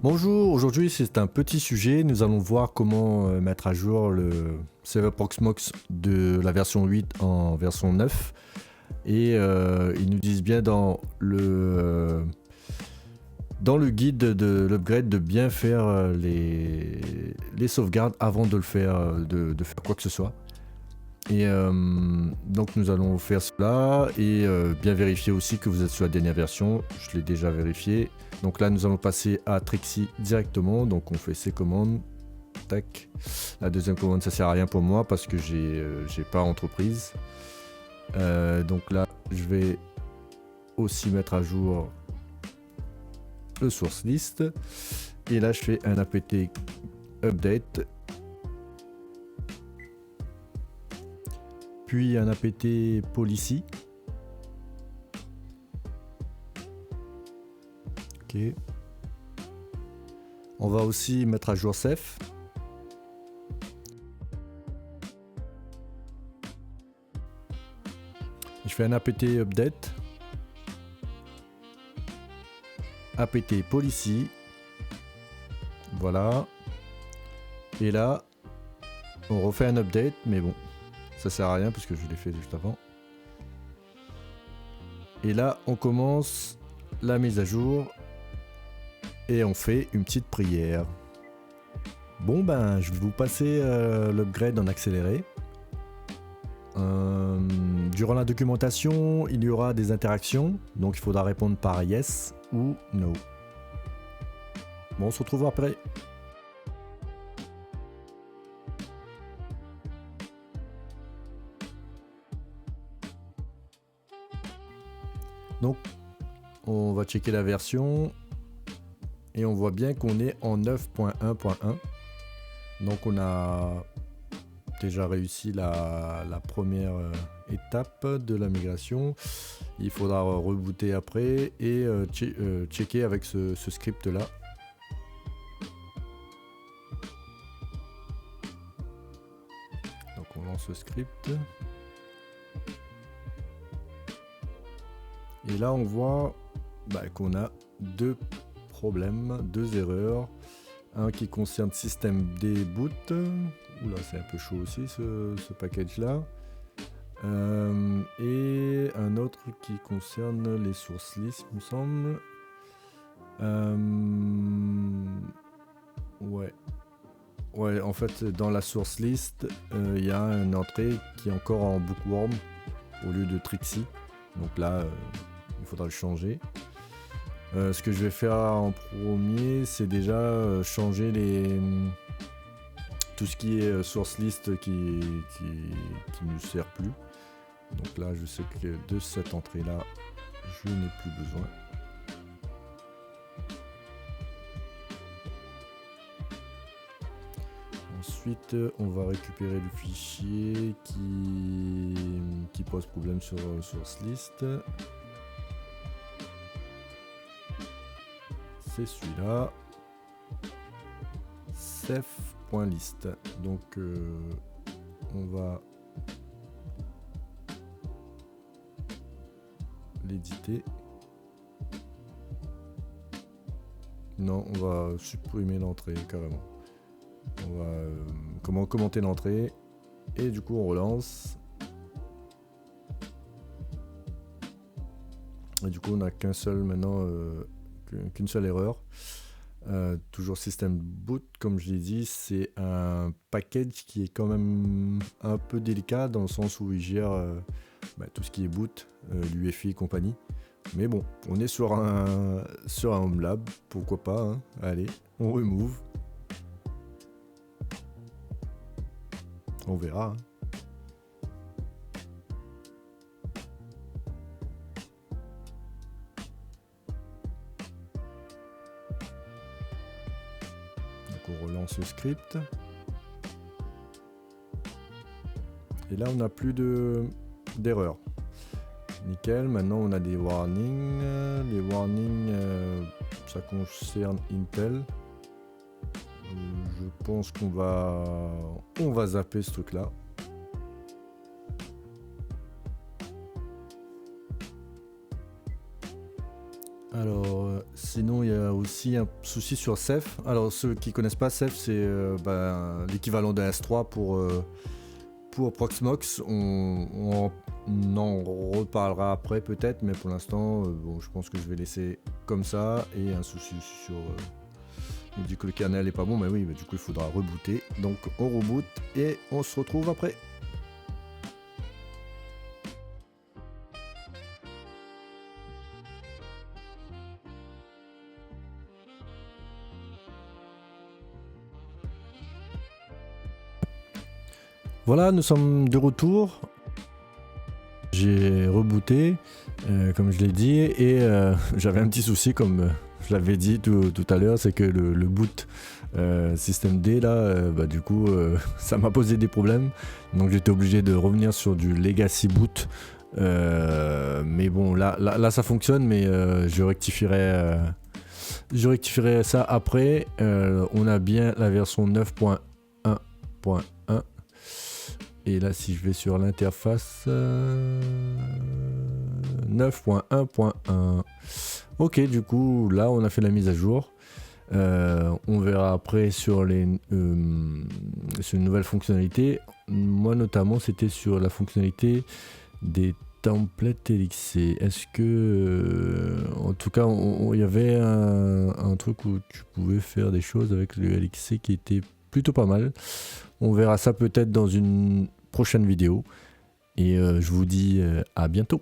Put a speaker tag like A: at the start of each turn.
A: Bonjour, aujourd'hui c'est un petit sujet. Nous allons voir comment mettre à jour le serveur Proxmox de la version 8 en version 9. Et ils nous disent bien dans le guide de l'upgrade de bien faire les sauvegardes avant de le faire, de faire quoi que ce soit. Et donc nous allons faire cela et bien vérifier aussi que vous êtes sur la dernière version. Je l'ai déjà vérifié. Donc là nous allons passer à Trixie directement. Donc on fait ces commandes. Tac. La deuxième commande ça sert à rien pour moi parce que j'ai pas entreprise. Donc là je vais aussi mettre à jour le source list. Et là je fais un apt update. Puis un apt policy. Ok. On va aussi mettre à jour Ceph. Je fais un apt update. Apt policy. Voilà. Et là, on refait un update, mais bon, ça sert à rien parce que je l'ai fait juste avant. Et là, on commence la mise à jour et on fait une petite prière. Bon ben, je vais vous passer l'upgrade en accéléré. Durant la documentation, il y aura des interactions, donc il faudra répondre par yes ou no. Bon, on se retrouve après. Donc, on va checker la version et on voit bien qu'on est en 9.1.1. Donc, on a déjà réussi la première étape de la migration. Il faudra rebooter après et checker avec ce script là. Donc, on lance le script. Et là, on voit qu'on a deux problèmes, deux erreurs. Un qui concerne système D boot. Oula, c'est un peu chaud aussi ce package-là. Et un autre qui concerne les sources listes, il me semble. Ouais, en fait, dans la source list, il y a une entrée qui est encore en bookworm au lieu de Trixie. Donc là, il faudra le changer. Ce que je vais faire en premier, c'est déjà changer tout ce qui est source list qui ne sert plus. Donc là, je sais que de cette entrée-là, je n'ai plus besoin. Ensuite, on va récupérer le fichier qui pose problème sur source list. C'est celui-là. Ceph.list. Donc, on va l'éditer. Non, on va supprimer l'entrée carrément. On va commenter l'entrée et du coup on relance. Et du coup on n'a qu'un seul maintenant, qu'une seule erreur. Toujours système boot, comme je l'ai dit, c'est un package qui est quand même un peu délicat dans le sens où il gère tout ce qui est boot, l'UEFI et compagnie. Mais bon, on est sur un Home Lab, pourquoi pas, hein. Allez, on remove. On verra. Hein. Donc on relance le script. Et là on n'a plus d'erreur. Nickel, maintenant on a des warnings. Les warnings, ça concerne Intel. Je pense qu'on va zapper ce truc là. Alors, sinon, il y a aussi un souci sur Ceph. Alors, ceux qui connaissent pas Ceph, c'est l'équivalent d'un S3 pour Proxmox. On en reparlera après peut-être, mais pour l'instant, bon, je pense que je vais laisser comme ça. Et un souci sur... il dit que le kernel est pas bon, mais oui, mais du coup, il faudra rebooter. Donc, on reboot et on se retrouve après. Voilà, nous sommes de retour. J'ai rebooté, comme je l'ai dit, et j'avais un petit souci, comme je l'avais dit tout à l'heure, c'est que le boot systemd là, du coup, ça m'a posé des problèmes. Donc j'étais obligé de revenir sur du legacy boot. Mais bon, là ça fonctionne, mais je rectifierai ça après. On a bien la version 9.1.1. Et là, si je vais sur l'interface 9.1.1. Ok, du coup, là, on a fait la mise à jour. On verra après sur une nouvelle fonctionnalité. Moi, notamment, c'était sur la fonctionnalité des templates LXC. Est-ce que... en tout cas, il y avait un truc où tu pouvais faire des choses avec le LXC qui était plutôt pas mal. On verra ça peut-être dans une prochaine vidéo. Et je vous dis à bientôt.